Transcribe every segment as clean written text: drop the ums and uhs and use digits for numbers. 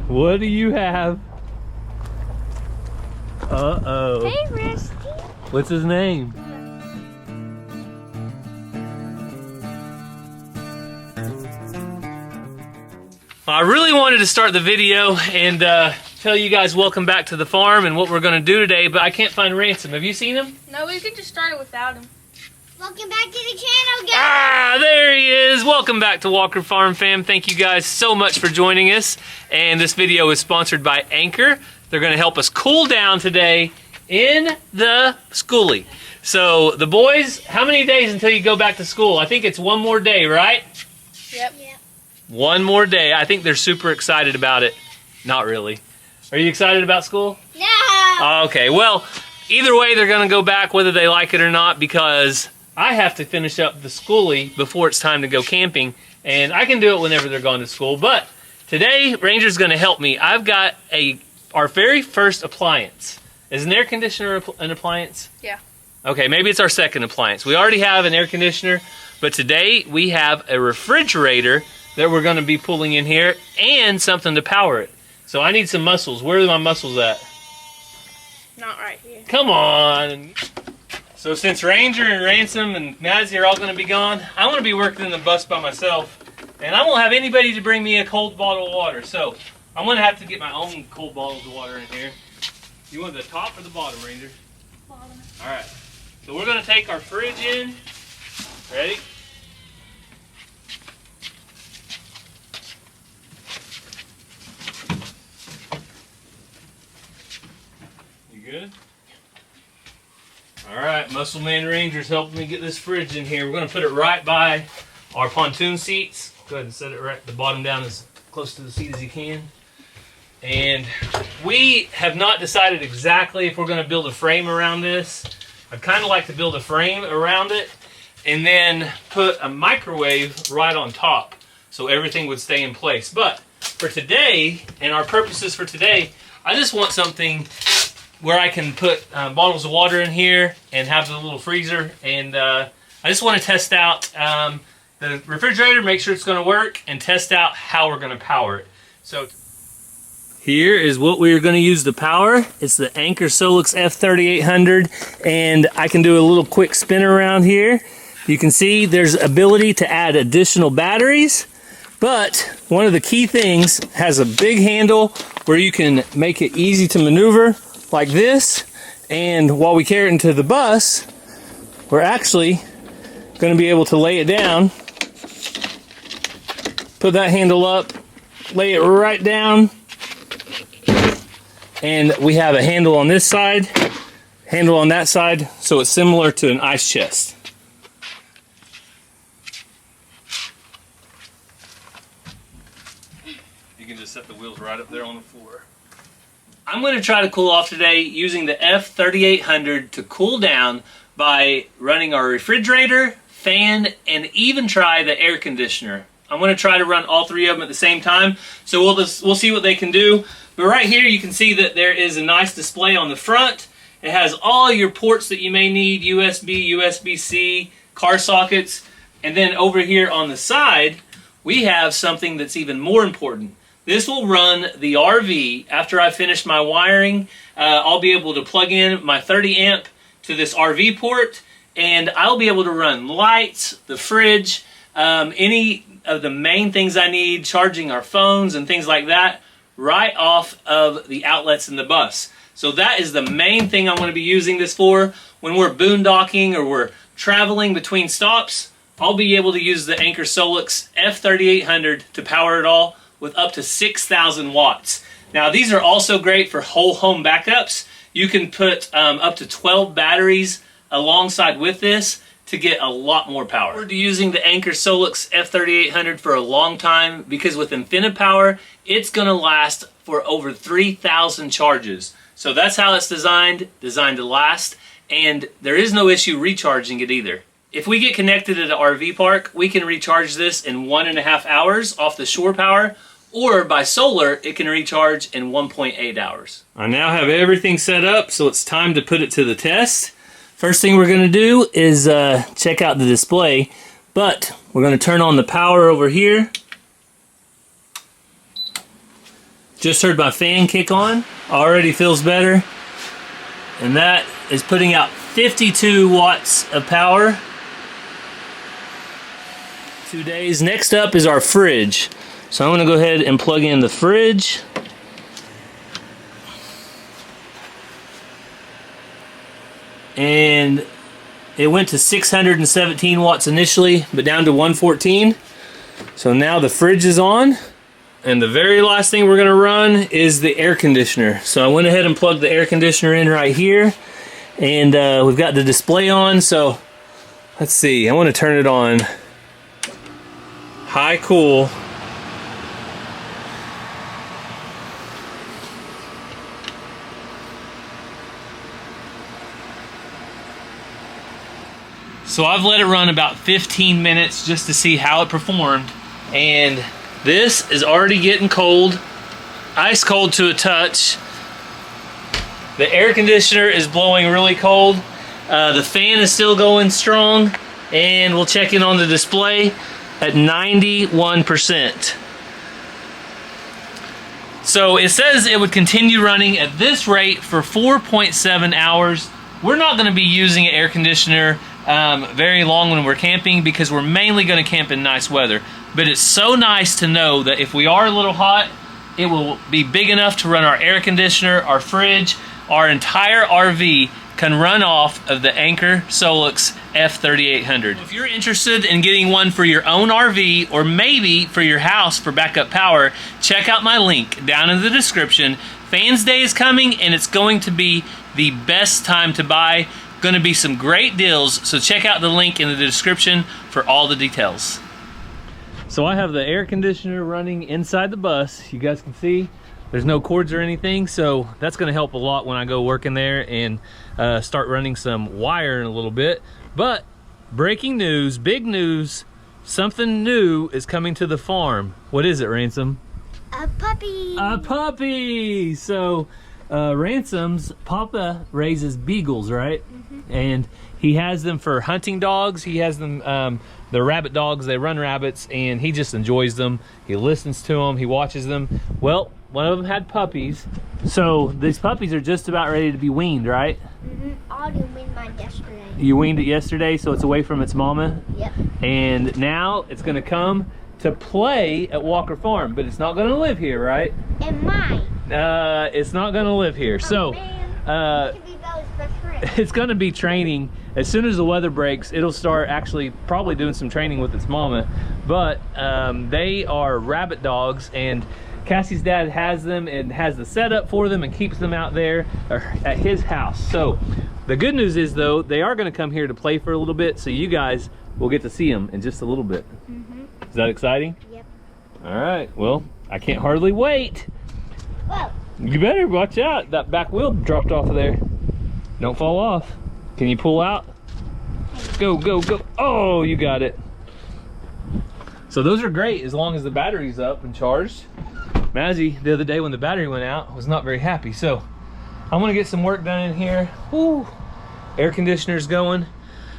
What do you have? Uh-oh. Hey, Rusty. What's his name? I really wanted to start the video and tell you guys welcome back to the farm and what we're going to do today, but I can't find Ransom. Have you seen him? No, we could just start it without him. Welcome back to the channel, guys. Ah, there he is. Welcome back to Walker Farm Fam. Thank you guys so much for joining us. And this video is sponsored by Anchor. They're going to help us cool down today in the schoolie. So the boys, how many days until you go back to school? I think it's one more day, right? Yep. One more day. I think they're super excited about it. Not really. Are you excited about school? No. Okay, well, either way, they're going to go back whether they like it or not because I have to finish up the schoolie before it's time to go camping, and I can do it whenever they're going to school. But today, Ranger's going to help me. I've got our very first appliance. Is an air conditioner an appliance? Yeah. Okay, maybe it's our second appliance. We already have an air conditioner, but today we have a refrigerator that we're going to be pulling in here and something to power it. So I need some muscles. Where are my muscles at? Not right here. Come on. So since Ranger and Ransom and Mazzy are all going to be gone, I'm going to be working in the bus by myself, and I won't have anybody to bring me a cold bottle of water. So I'm going to have to get my own cold bottles of water in here. You want the top or the bottom, Ranger? Bottom. All right. So we're going to take our fridge in. Ready? You good? All right, Muscle Man Ranger's helping me get this fridge in here. We're going to put it right by our pontoon seats. Go ahead and set it right the bottom down as close to the seat as you can. And we have not decided exactly if we're going to build a frame around this. I'd kind of like to build a frame around it and then put a microwave right on top so everything would stay in place. But for today, and our purposes for today, I just want something where I can put bottles of water in here and have the little freezer. And I just want to test out the refrigerator, make sure it's going to work, and test out how we're going to power it. So here is what we're going to use to power. It's the Anchor Solix F3800, and I can do a little quick spin around here. You can see there's ability to add additional batteries, but one of the key things has a big handle where you can make it easy to maneuver like this, and while we carry it into the bus, we're actually going to be able to lay it down, put that handle up, lay it right down, and we have a handle on this side, handle on that side, so it's similar to an ice chest. You can just set the wheels right up there on the floor. I'm going to try to cool off today using the F3800 to cool down by running our refrigerator, fan, and even try the air conditioner. I'm going to try to run all three of them at the same time, so we'll see what they can do. But right here you can see that there is a nice display on the front. It has all your ports that you may need, USB, USB-C, car sockets, and then over here on the side we have something that's even more important. This will run the RV. After I finish my wiring, I'll be able to plug in my 30 amp to this RV port, and I'll be able to run lights, the fridge, any of the main things I need, charging our phones and things like that, right off of the outlets in the bus. So that is the main thing I'm going to be using this for. When we're boondocking or we're traveling between stops, I'll be able to use the Anchor Solix F3800 to power it all with up to 6,000 watts. Now these are also great for whole home backups. You can put up to 12 batteries alongside with this to get a lot more power. We're using the Anchor Solix F3800 for a long time because with Infinite Power, it's gonna last for over 3,000 charges. So that's how it's designed to last, and there is no issue recharging it either. If we get connected at an RV park, we can recharge this in 1.5 hours off the shore power, or by solar, it can recharge in 1.8 hours. I now have everything set up, so it's time to put it to the test. First thing we're going to do is check out the display, but we're going to turn on the power over here. Just heard my fan kick on. Already feels better. And that is putting out 52 watts of power. 2 days. Next up is our fridge. So I'm going to go ahead and plug in the fridge. And it went to 617 watts initially, but down to 114. So now the fridge is on. And the very last thing we're going to run is the air conditioner. So I went ahead and plugged the air conditioner in right here. And we've got the display on. So let's see. I want to turn it on. High cool. So I've let it run about 15 minutes just to see how it performed. And this is already getting cold, ice cold to a touch. The air conditioner is blowing really cold. The fan is still going strong, and we'll check in on the display at 91%. So it says it would continue running at this rate for 4.7 hours. We're not going to be using an air conditioner very long when we're camping because we're mainly going to camp in nice weather. But it's so nice to know that if we are a little hot, it will be big enough to run our air conditioner, our fridge, our entire RV can run off of the Anker Solix F3800. If you're interested in getting one for your own RV or maybe for your house for backup power, check out my link down in the description. Fans Day is coming and it's going to be the best time to buy. Going to be some great deals, so check out the link in the description for all the details. So I have the air conditioner running inside the bus. You guys can see there's no cords or anything, so that's going to help a lot when I go work in there and start running some wire in a little bit. But breaking news, big news, something new is coming to the farm. What is it, Ransom? A puppy. A puppy! So Ransom's papa raises beagles, right? Mm-hmm. And he has them for hunting dogs. He has them, they're rabbit dogs. They run rabbits, and he just enjoys them. He listens to them. He watches them. Well, one of them had puppies. So these puppies are just about ready to be weaned, right? Mm-hmm. I weaned mine yesterday. You weaned it yesterday, so it's away from its mama? Yep. And now it's going to come to play at Walker Farm, but it's not going to live here, right? And mine. It's not going to live here. Oh, so man. It could be Bella's best friend. it's going to be training. As soon as the weather breaks, it'll start actually probably doing some training with its mama. But they are rabbit dogs, and Cassie's dad has them and has the setup for them and keeps them out there at his house. So the good news is, though, they are going to come here to play for a little bit, so you guys will get to see them in just a little bit. Mm-hmm. Is that exciting? Yep. All right, well, I can't hardly wait. Whoa. You better watch out. That back wheel dropped off of there. Don't fall off. Can you pull out? Go, go, go. Oh, you got it. So those are great as long as the battery's up and charged. Mazzy, the other day when the battery went out, was not very happy. So I'm gonna get some work done in here. Woo. Air conditioner's going.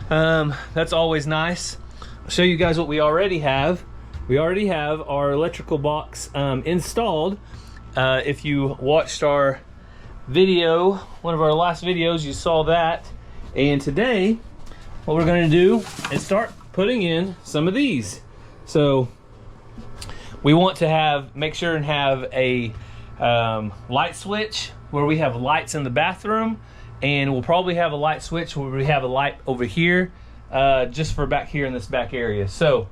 That's always nice. I'll show you guys what we already have. We already have our electrical box installed. If you watched our video, one of our last videos, you saw that. And today, what we're gonna do is start putting in some of these. So we want to make sure and have a light switch where we have lights in the bathroom, and we'll probably have a light switch where we have a light over here, just for back here in this back area. So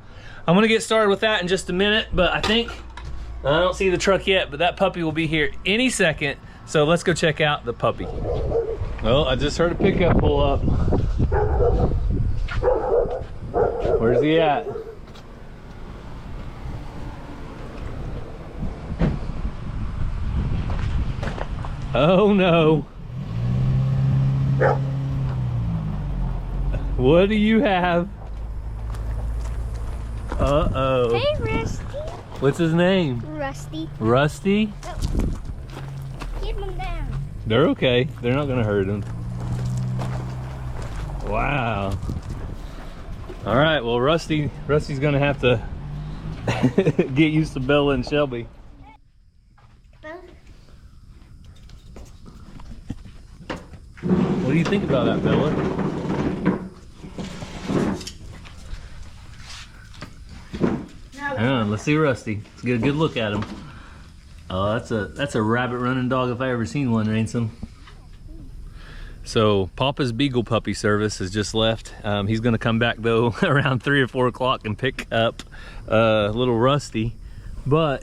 I'm gonna get started with that in just a minute, but I don't see the truck yet, but that puppy will be here any second. So let's go check out the puppy. Well, I just heard a pickup pull up. Where's he at? Oh no. What do you have? Uh-oh. Hey, Rusty. What's his name? Rusty. Rusty? Oh. Keep him down. They're okay. They're not gonna hurt him. Wow. All right, well, Rusty's gonna have to get used to Bella and Shelby. Bella's What do you think about that, Bella? Let's see Rusty. Let's get a good look at him. Oh, that's a rabbit running dog if I ever seen one, Ransom. So Papa's Beagle puppy service has just left. He's gonna come back though around 3 or 4 o'clock and pick up little Rusty. But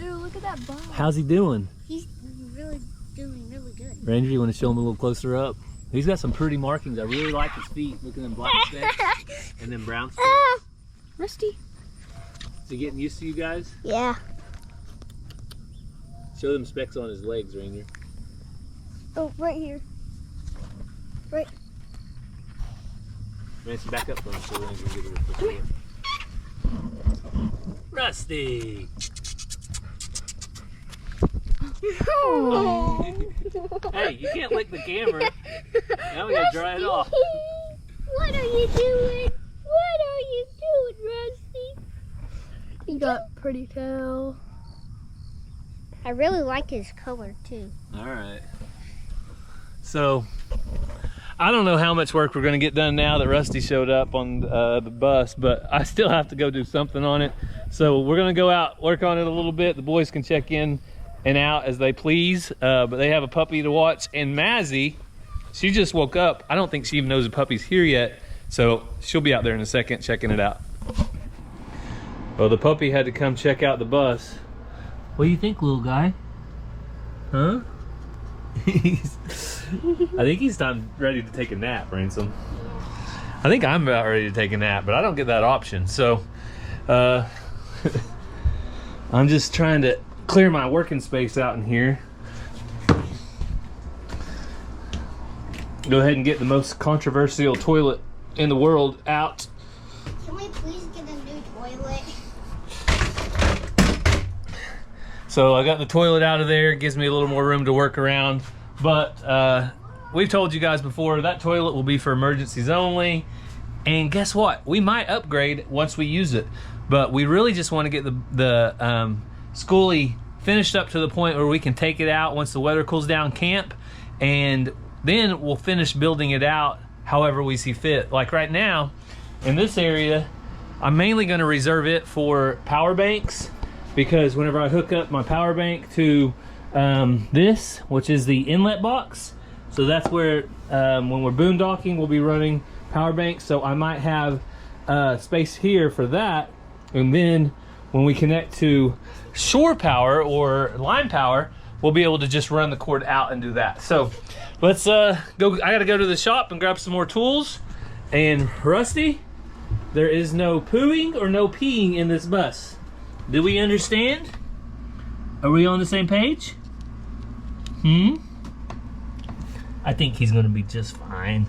Ooh, look at that bug. How's he doing? He's really doing really good. Ranger, you want to show him a little closer up? He's got some pretty markings. I really like his feet. Look at them black specks and then brown specks. Rusty. Is he getting used to you guys? Yeah. Show them specks on his legs, Ranger. Oh, right here. Right. Ransom, back up for him so Ranger can get a quick look. Rusty! Hey, you can't lick the camera. Now we gotta dry it off. What are you doing? What are you doing, Rusty? He got pretty tail. I really like his color too. All right. So, I don't know how much work we're gonna get done now that Rusty showed up on the bus, but I still have to go do something on it. So we're gonna go out, work on it a little bit. The boys can check in and out as they please, but they have a puppy to watch. And Mazzy, she just woke up. I don't think she even knows the puppy's here yet. So she'll be out there in a second checking it out. Well, the puppy had to come check out the bus. What do you think, little guy? Huh? I think he's ready to take a nap, Ransom. I think I'm about ready to take a nap, but I don't get that option. So I'm just trying to clear my working space out in here. Go ahead and get the most controversial toilet in the world out. Can we please get a new toilet? So I got the toilet out of there. It gives me a little more room to work around. But we've told you guys before, that toilet will be for emergencies only. And guess what? We might upgrade once we use it. But we really just want to get the schoolie finished up to the point where we can take it out once the weather cools down camp. And then we'll finish building it out however we see fit. Like right now, in this area, I'm mainly going to reserve it for power banks, because whenever I hook up my power bank to this, which is the inlet box, so that's where when we're boondocking, we'll be running power banks. So I might have space here for that, and then when we connect to shore power or line power, we'll be able to just run the cord out and do that. So let's go. I gotta go to the shop and grab some more tools. And Rusty, there is no pooing or no peeing in this bus. Do we understand? Are we on the same page? I think he's gonna be just fine.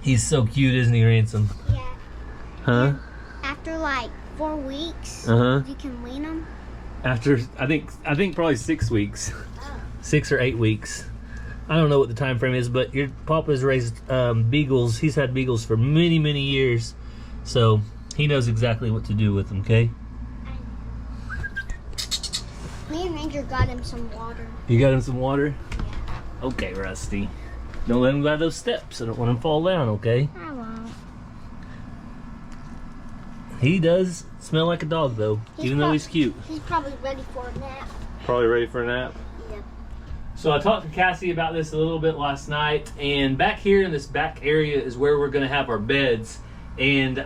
He's so cute, isn't he, Ransom? Yeah. Huh? After like 4 weeks, you can wean them. After I think probably 6 weeks, 6 or 8 weeks. I don't know what the time frame is, but your Papa's raised beagles. He's had beagles for many years, so he knows exactly what to do with them. Okay. Me and Ranger got him some water. You got him some water? Yeah. Okay, Rusty. Don't let him go those steps. I don't want him to fall down. Okay. I won't. He does smell like a dog, though, even though he's cute. He's probably ready for a nap. Probably ready for a nap. Yep. So I talked to Cassie about this a little bit last night, and back here in this back area is where we're going to have our beds. And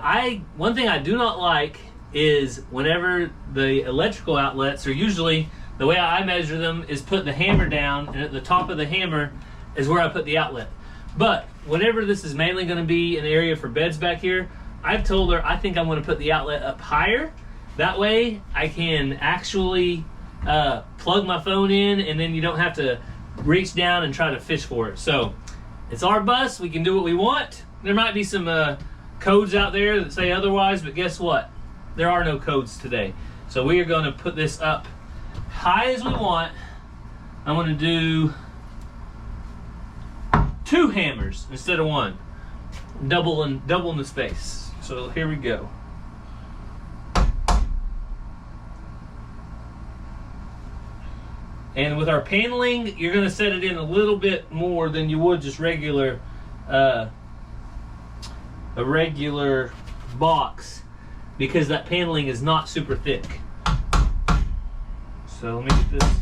one thing I do not like is whenever the electrical outlets are usually, the way I measure them is put the hammer down, and at the top of the hammer is where I put the outlet. But whenever this is mainly going to be an area for beds back here, I've told her I think I'm going to put the outlet up higher. That way I can actually plug my phone in, and then you don't have to reach down and try to fish for it. So it's our bus. We can do what we want. There might be some codes out there that say otherwise, but guess what? There are no codes today. So we are going to put this up high as we want. I'm going to do 2 hammers instead of 1. Doubling the space. So here we go. And with our paneling, you're gonna set it in a little bit more than you would just regular, a regular box, because that paneling is not super thick. So let me get this.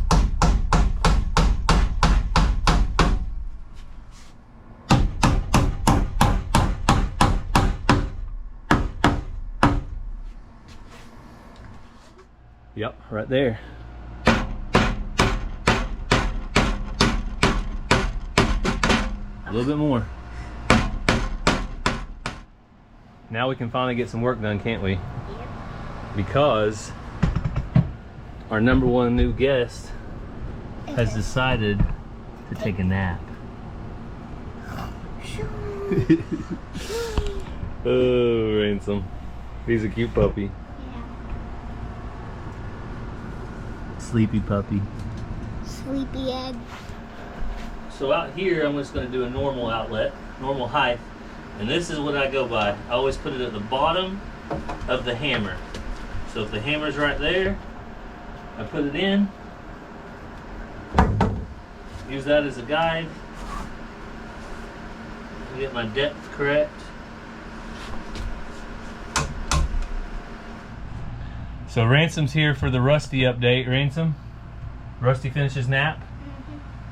Yep, right there. A little bit more. Now we can finally get some work done, can't we? Yep. Because our number one new guest has decided to take a nap. Oh, Ransom. He's a cute puppy. Sleepy puppy. Sleepy egg. So out here, I'm just going to do a normal outlet, normal height, and this is what I go by. I always put it at the bottom of the hammer. So if the hammer's right there, I put it in, use that as a guide to get my depth correct. So Ransom's here for the Rusty update. Ransom, Rusty finished his nap?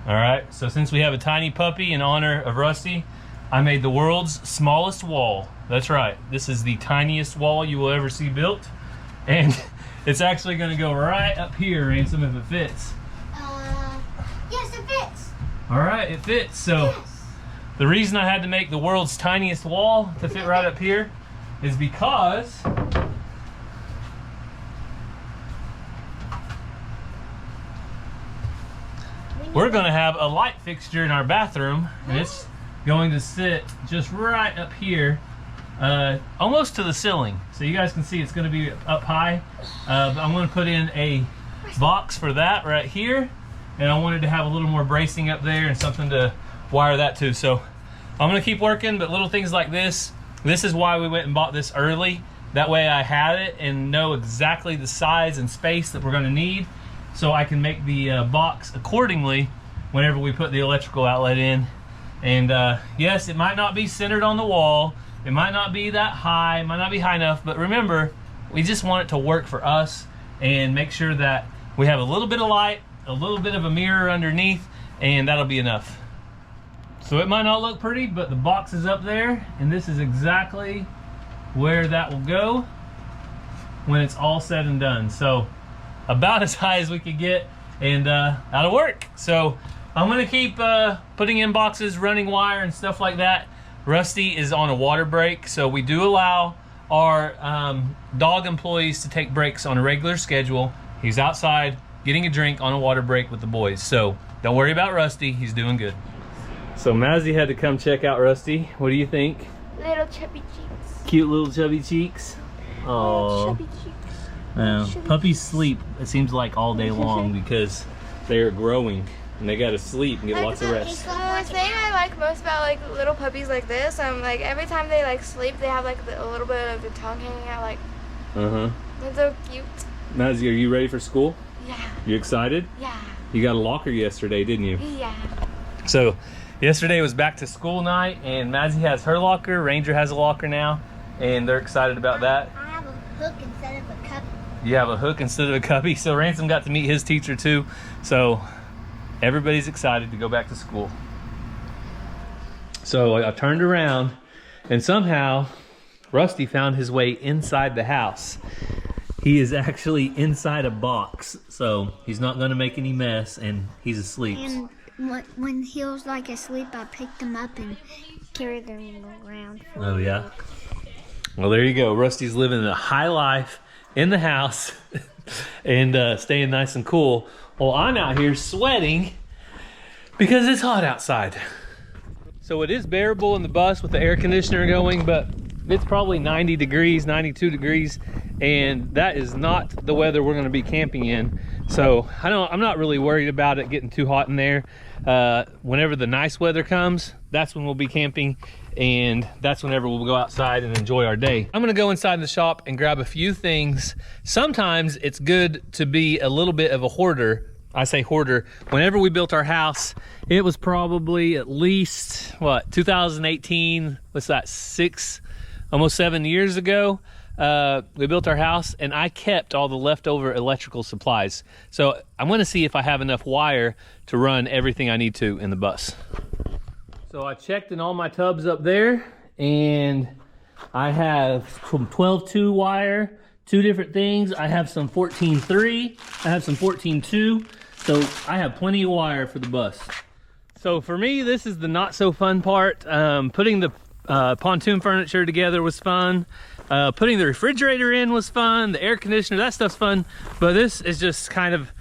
All right, so since we have a tiny puppy in honor of Rusty, I made the world's smallest wall. That's right, this is the tiniest wall you will ever see built. And it's actually gonna go right up here, Ransom, if it fits. Yes, it fits. All right, it fits. So Yes. the reason I had to make the world's tiniest wall to fit right up here is because we're gonna have a light fixture in our bathroom, and it's going to sit just right up here, almost to the ceiling. So you guys can see it's gonna be up high, but I'm gonna put in a box for that right here, and I wanted to have a little more bracing up there and something to wire that to. So I'm gonna keep working, but little things like this is why we went and bought this early. That way I had it and know exactly the size and space that we're gonna need, so I can make the box accordingly whenever we put the electrical outlet in. And yes, it might not be centered on the wall, it might not be that high, it might not be high enough, but remember, we just want it to work for us and make sure that we have a little bit of light, a little bit of a mirror underneath, and that'll be enough. So it might not look pretty, but the box is up there, and this is exactly where that will go when it's all said and done. So about as high as we could get, and that'll work. So I'm gonna keep putting in boxes, running wire and stuff like that. Rusty is on a water break, so we do allow our dog employees to take breaks on a regular schedule. He's outside getting a drink on a water break with the boys, so don't worry about Rusty, he's doing good. So Mazzy had to come check out Rusty. What do you think? Little chubby cheeks. Cute little chubby cheeks. Oh, Chubby cheeks. puppies sleep, it seems like, all day long because they are growing and they gotta sleep and get lots of rest. The thing I like most about like little puppies like this, like every time they like sleep, they have like a little bit of the tongue hanging out. Like, it's so cute. Mazzy, are you ready for school? Yeah. You excited? Yeah. You got a locker yesterday, didn't you? Yeah. So yesterday was back to school night, and Mazzy has her locker, Ranger has a locker now, and they're excited about that. I have a hook instead of a cup. You have a hook instead of a cubby. So Ransom got to meet his teacher too. So everybody's excited to go back to school. So I turned around and somehow Rusty found his way inside the house. He is actually inside a box. So he's not gonna make any mess, and he's asleep. And when he was like asleep, I picked him up and carried him around. Oh yeah. Well, there you go. Rusty's living a high life in the house and staying nice and cool. Well, I'm out here sweating because it's hot outside. So it is bearable in the bus with the air conditioner going, but it's probably 90 degrees, 92 degrees, and that is not the weather we're going to be camping in. So I'm not really worried about it getting too hot in there. Whenever the nice weather comes, that's when we'll be camping, and that's whenever we'll go outside and enjoy our day. I'm gonna go inside the shop and grab a few things. Sometimes it's good to be a little bit of a hoarder I say hoarder. Whenever we built our house, it was probably at least, what, 2018, what's that, almost 7 years ago. We built our house and I kept all the leftover electrical supplies. So I'm gonna see if I have enough wire to run everything I need to in the bus. So I checked in all my tubs up there and I have some 12-2 wire, 2 different things. I have some 14-3, I have some 14-2. So I have plenty of wire for the bus. So for me, this is the not so fun part. Putting the pontoon furniture together was fun. Putting the refrigerator in was fun. The air conditioner, that stuff's fun. But this is just kind of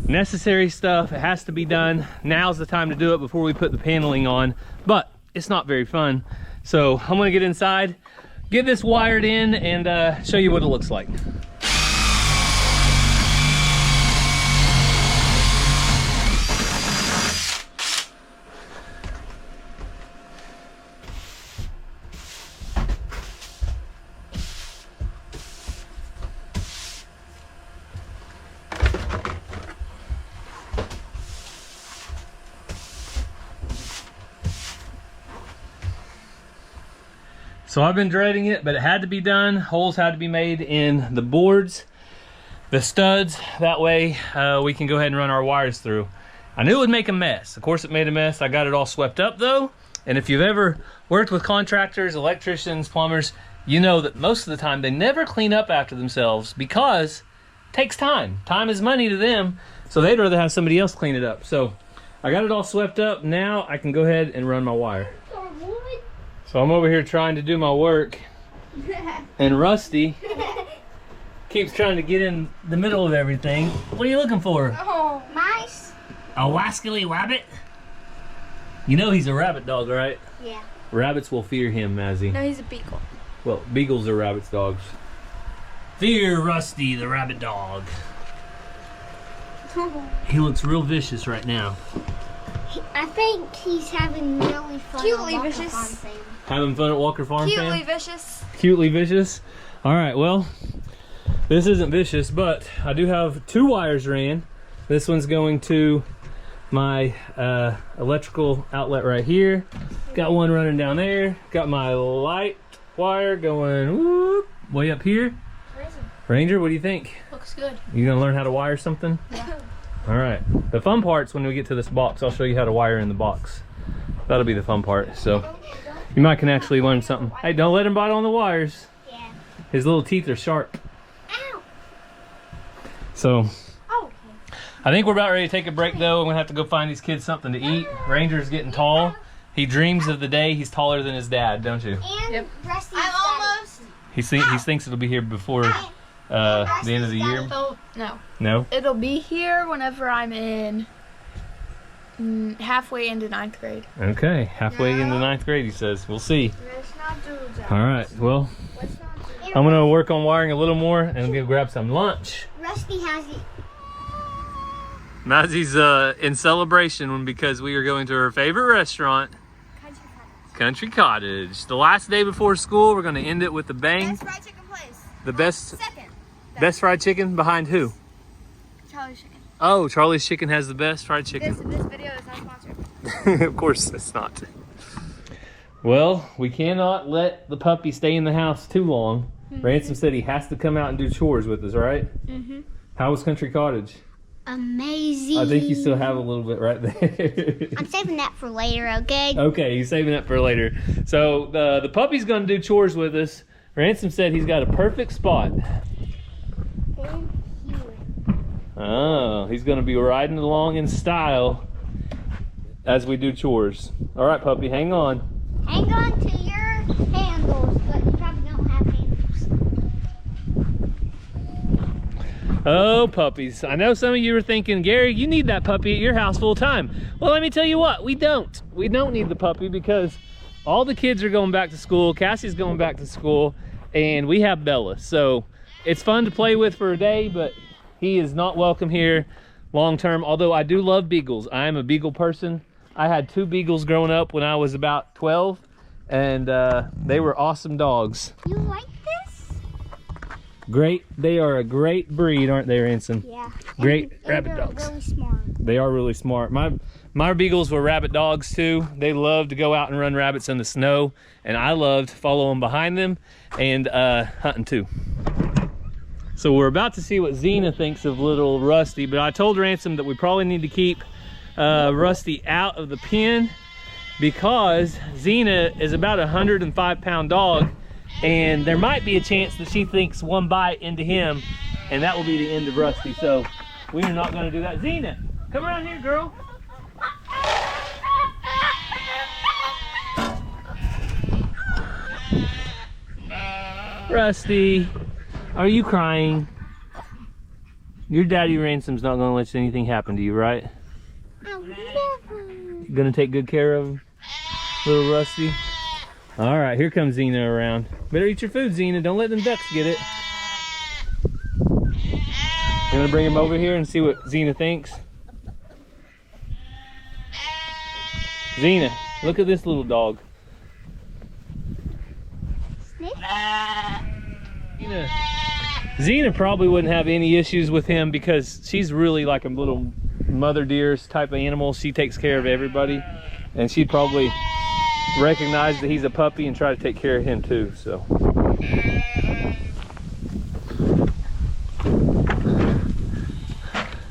necessary stuff. It has to be done. Now's the time to do it before we put the paneling on. But it's not very fun. So I'm gonna get inside, get this wired in, and show you what it looks like. So I've been dreading it, but it had to be done. Holes had to be made in the boards, the studs. That way we can go ahead and run our wires through. I knew it would make a mess. Of course it made a mess. I got it all swept up though. And if you've ever worked with contractors, electricians, plumbers, you know that most of the time they never clean up after themselves because it takes time. Time is money to them. So they'd rather have somebody else clean it up. So I got it all swept up. Now I can go ahead and run my wire. So I'm over here trying to do my work, and Rusty keeps trying to get in the middle of everything. What are you looking for? Oh, mice. A wascally rabbit? You know he's a rabbit dog, right? Yeah. Rabbits will fear him, Mazzy. No, he's a beagle. Well, beagles are rabbits' dogs. Fear Rusty, the rabbit dog. He looks real vicious right now. I think he's having really fun. Cutely on Walker vicious. Farm Fam. Having fun at Walker Farm Fam? Cutely vicious. Cutely vicious. All right, well, this isn't vicious, but I do have 2 wires ran. This one's going to my electrical outlet right here. Got one running down there. Got my light wire going whoop, way up here. Ranger, what do you think? Looks good. You gonna learn how to wire something? Yeah. All right. The fun part's when we get to this box. I'll show you how to wire in the box. That'll be the fun part. So you might can actually learn something. Hey, don't let him bite on the wires. Yeah. His little teeth are sharp. Ow. So Oh. I think we're about ready to take a break though. I'm gonna have to go find these kids something to eat. Ranger's getting tall. He dreams of the day he's taller than his dad, don't you? And Yep. Rusty's I'm almost. He thinks it'll be here before the end of the year. Oh, no. No? It'll be here whenever I'm in halfway into 9th grade. Okay, halfway into 9th grade he says. We'll see. Let's not do that. All right, well, Let's not do I'm gonna work on wiring a little more and I'm gonna grab some lunch. Rusty has it. Mazzy's in celebration because we are going to her favorite restaurant, Country Cottage. The last day before school, we're gonna end it with a bang. Best fried chicken place. The best Second. best fried chicken behind who? Charlie's chicken. Oh, Charlie's Chicken has the best fried chicken. This video is not sponsored. Of course it's not. Well, we cannot let the puppy stay in the house too long. Ransom said he has to come out and do chores with us, right? Mm-hmm. How was Country Cottage? Amazing. I think you still have a little bit right there. I'm saving that for later, okay? Okay, he's saving that for later. So the puppy's going to do chores with us. Ransom said he's got a perfect spot. Oh, he's going to be riding along in style as we do chores. All right, puppy, hang on. Hang on to your handles, but you probably don't have handles. Oh, puppies. I know some of you are thinking, Gary, you need that puppy at your house full time. Well, let me tell you what, we don't. We don't need the puppy because all the kids are going back to school. Cassie's going back to school, and we have Bella. So it's fun to play with for a day, but he is not welcome here long term, although I do love beagles. I am a beagle person. I had 2 beagles growing up when I was about 12, and they were awesome dogs. You like this? Great. They are a great breed, aren't they, Ransom? Yeah. Great And rabbit they're dogs. really smart. They are really smart. My beagles were rabbit dogs too. They loved to go out and run rabbits in the snow, and I loved following behind them and hunting too. So we're about to see what Xena thinks of little Rusty, but I told Ransom that we probably need to keep Rusty out of the pen because Xena is about a 105-pound dog, and there might be a chance that she thinks one bite into him, and that will be the end of Rusty. So we are not going to do that. Xena, come around here, girl. Rusty, are you crying? Your daddy Ransom's not gonna let anything happen to you, right? I'll never. You gonna take good care of little Rusty? All right, here comes Xena around. Better eat your food, Xena. Don't let them ducks get it. You gonna bring him over here and see what Xena thinks? Xena, look at this little dog. Sniff? Xena probably wouldn't have any issues with him because she's really like a little mother deer type of animal. She takes care of everybody, and she'd probably recognize that he's a puppy and try to take care of him too. So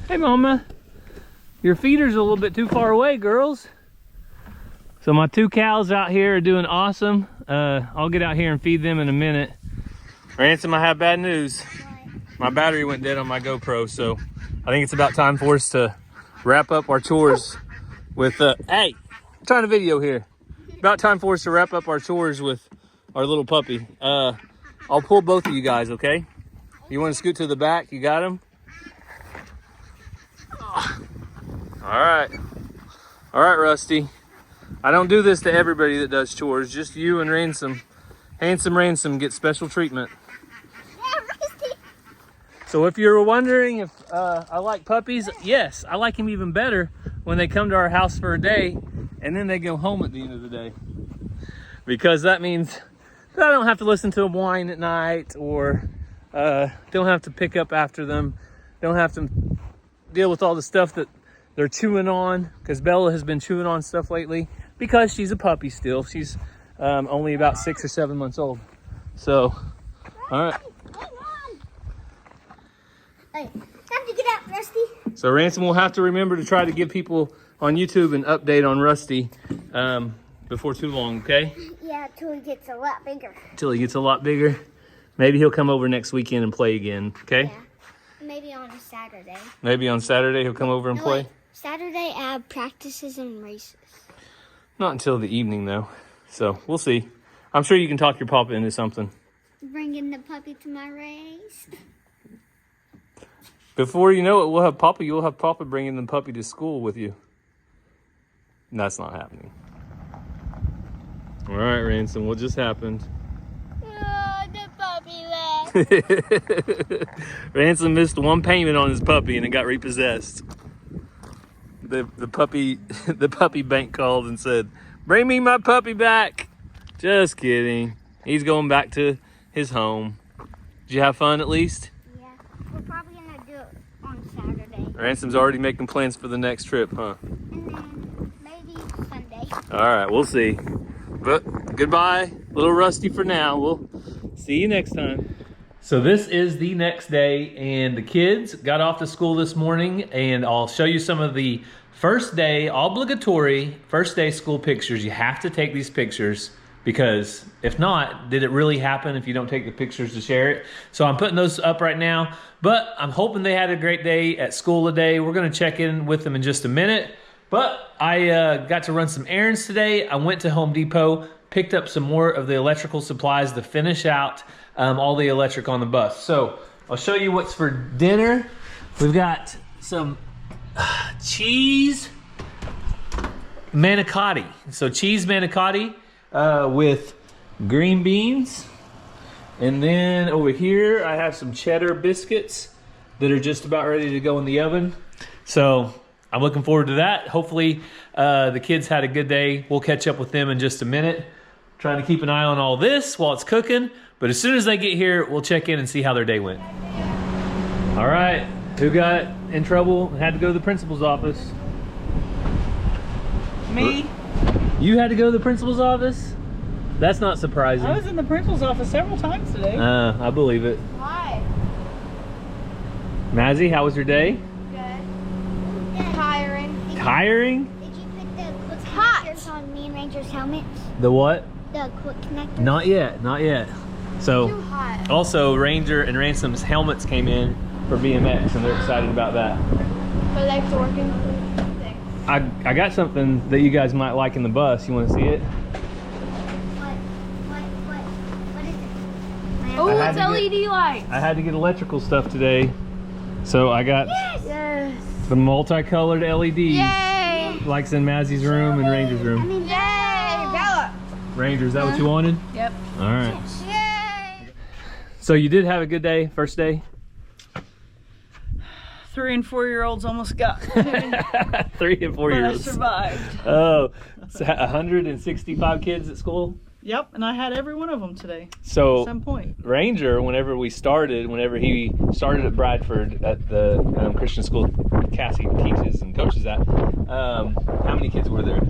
hey mama, your feeder's a little bit too far away, girls. So my two cows out here are doing awesome. I'll get out here and feed them in a minute. Ransom, I have bad news. My battery went dead on my GoPro, so I think it's about time for us to wrap up our chores with, hey, I'm trying to video here. About time for us to wrap up our chores with our little puppy. I'll pull both of you guys, okay? You want to scoot to the back? You got him? All right. All right, Rusty. I don't do this to everybody that does chores, just you and Ransom. Handsome Ransom gets special treatment. So if you're wondering if I like puppies, yes, I like them even better when they come to our house for a day and then they go home at the end of the day. Because that means that I don't have to listen to them whine at night, or don't have to pick up after them, don't have to deal with all the stuff that they're chewing on, because Bella has been chewing on stuff lately because she's a puppy still. She's only about 6 or 7 months old. So, all right. Hey, time to get out, Rusty. So Ransom will have to remember to try to give people on YouTube an update on Rusty before too long, okay? Yeah, until he gets a lot bigger. Until he gets a lot bigger. Maybe he'll come over next weekend and play again, okay? Yeah, maybe on a Saturday. Maybe on Saturday he'll come over and play? Wait. Saturday I have practices and races. Not until the evening though, so we'll see. I'm sure you can talk your papa into something. Bringing the puppy to my race. Before you know it, you'll have Papa bringing the puppy to school with you. And that's not happening. All right, Ransom, what just happened? Oh, the puppy left. Ransom missed one payment on his puppy and it got repossessed. The puppy bank called and said, "Bring me my puppy back." Just kidding. He's going back to his home. Did you have fun at least? We're probably gonna do it on Saturday. Ransom's already making plans for the next trip, huh? And then maybe Sunday. All right, we'll see. But goodbye, little Rusty for now. We'll see you next time. So this is the next day, and the kids got off to school this morning, and I'll show you some of the first day, obligatory first day school pictures. You have to take these pictures, because if not, did it really happen if you don't take the pictures to share it? So I'm putting those up right now, but I'm hoping they had a great day at school today. We're gonna check in with them in just a minute, but I got to run some errands today. I went to Home Depot, picked up some more of the electrical supplies to finish out all the electric on the bus. So I'll show you what's for dinner. We've got some cheese manicotti. So cheese manicotti with green beans. And then over here, I have some cheddar biscuits that are just about ready to go in the oven. So I'm looking forward to that. Hopefully the kids had a good day. We'll catch up with them in just a minute. trying to keep an eye on all this while it's cooking. But as soon as they get here, we'll check in and see how their day went. All right, who got in trouble and had to go to the principal's office? Me? You had to go to the principal's office? That's not surprising. I was in the principal's office several times today. I believe it. Why? Mazzy, how was your day? Good. Tiring. Tiring? Did you put the quick hot. connectors on me and Ranger's helmets? The what? The quick connectors? Not yet, not yet. Too So, hot. also Ranger and Ransom's helmets came in for BMX and they're excited about that. Her legs are working. I got something that you guys might like in the bus. You want to see it? What is it? Oh, I had it's to get- LED lights. I had to get electrical stuff today. So I got Yes. the multicolored LED Yay. like in Mazzy's room and Ranger's room. Yay. Bella. Ranger, is that what you wanted? Yep. All right. Yay. So you did have a good day, first day? 3 and 4 year olds almost got me, 3 and 4 but I years. survived. Oh, so 165 kids at school? Yep, and I had every one of them today at So some point. Ranger, whenever he started at Bradford at the Christian school Cassie teaches and coaches at, how many kids were there?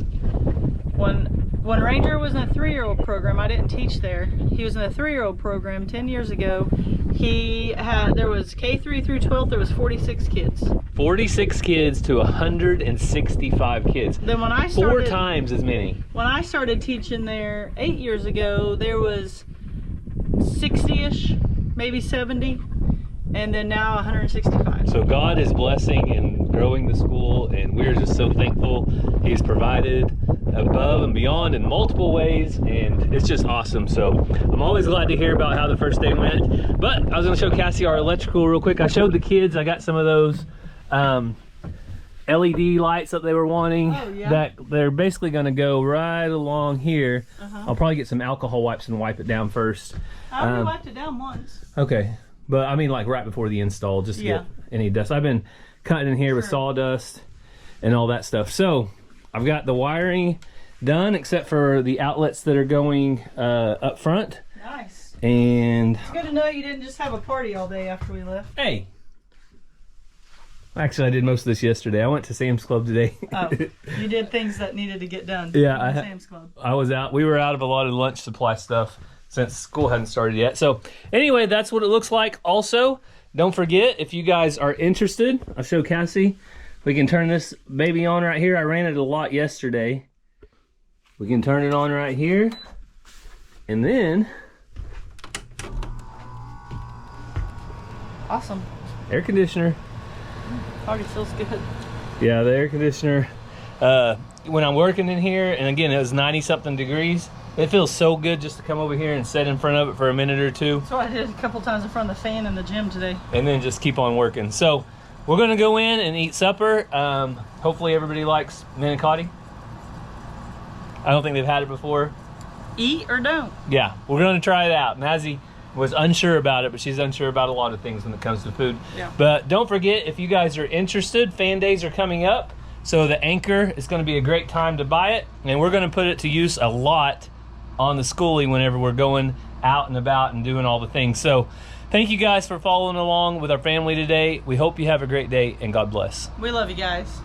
When Ranger was in a 3-year-old program, I didn't teach there. He was in a 3-year-old program 10 years ago. There was K3 through 12th, there was 46 kids. 46 kids to 165 kids. Then when I 4 started, times as many. when I started teaching there 8 years ago, there was 60-ish, maybe 70, and then now 165. So God is blessing and growing the school, and we're just so thankful He's provided above and beyond in multiple ways, and it's just awesome. So I'm always glad to hear about how the first day went. But I was going to show Cassie our electrical real quick. I showed the kids. I got some of those LED lights that they were wanting. Oh, yeah. That they're basically going to go right along here. I'll probably get some alcohol wipes and wipe it down first. I already wiped it down once. Okay, but I mean like right before the install, just to Yeah. get any dust. I've been cutting in here with sawdust and all that stuff. So I've got the wiring done except for the outlets that are going up front. Nice. And It's good to know you didn't just have a party all day after we left. hey, actually I did most of this yesterday. I went to Sam's Club today. Oh, you did things that needed to get done. Yeah, in Sam's Club. I was out. We were out of a lot of lunch supply stuff since school hadn't started yet. So anyway, that's what it looks like. Also, don't forget, if you guys are interested, I'll show Cassie. We can turn this baby on right here. I ran it a lot yesterday. We can turn it on right here. And then Awesome. air conditioner. Party feels good. Yeah, the air conditioner. When I'm working in here, and again, it was 90 something degrees. It feels so good just to come over here and sit in front of it for a minute or two. That's what I did a couple times in front of the fan in the gym today. And then just keep on working. So we're gonna go in and eat supper. Hopefully everybody likes manicotti. I don't think they've had it before. Eat or don't. Yeah, we're gonna try it out. Mazzy was unsure about it, but she's unsure about a lot of things when it comes to food. Yeah. But don't forget, if you guys are interested, fan days are coming up. So the Anchor is gonna be a great time to buy it. And we're gonna put it to use a lot on the schoolie whenever we're going out and about and doing all the things. So thank you guys for following along with our family today. We hope you have a great day and God bless. We love you guys.